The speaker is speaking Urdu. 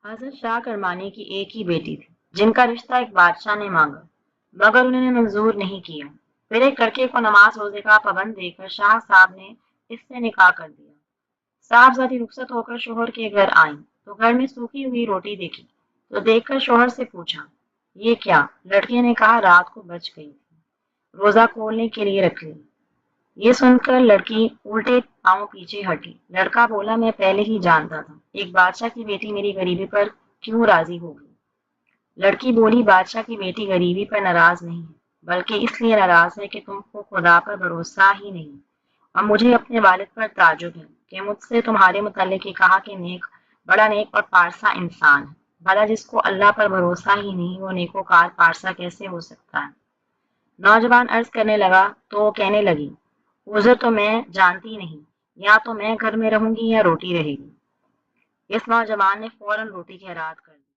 حضرت شاہ کرمانی کی ایک ہی بیٹی تھی جن کا رشتہ ایک بادشاہ نے مانگا مگر انہوں نے منظور نہیں کیا۔ پھر ایک لڑکے کو نماز روزے کا پابند دیکھ کر شاہ صاحب نے اس سے نکاح کر دیا۔ صاحبزادی رخصت ہو کر شوہر کے گھر آئیں تو گھر میں سوکھی ہوئی روٹی دیکھی تو دیکھ کر شوہر سے پوچھا، یہ کیا؟ لڑکی نے کہا، رات کو بچ گئی تھی، روزہ کھولنے کے لیے رکھ لی۔ یہ سن کر لڑکی الٹے پاؤں پیچھے ہٹی۔ لڑکا بولا، میں پہلے ہی جانتا تھا، ایک بادشاہ کی بیٹی میری غریبی پر کیوں راضی ہوگی؟ لڑکی بولی، بادشاہ کی بیٹی غریبی پر ناراض نہیں ہے بلکہ اس لیے ناراض ہے کہ تم کو خدا پر بھروسہ ہی نہیں، اور مجھے اپنے والد پر تعجب ہے کہ مجھ سے تمہارے متعلق یہ کہا کہ بڑا نیک اور پارسا انسان ہے۔ بھلا جس کو اللہ پر بھروسہ ہی نہیں وہ نیکوکار پارسا کیسے ہو سکتا ہے؟ نوجوان عرض کرنے لگا تو وہ کہنے لگی، عذر تو میں جانتی نہیں، یا تو میں گھر میں رہوں گی یا روٹی رہے گی۔ اس نوجوان نے فوراً روٹی خیرات کر دی۔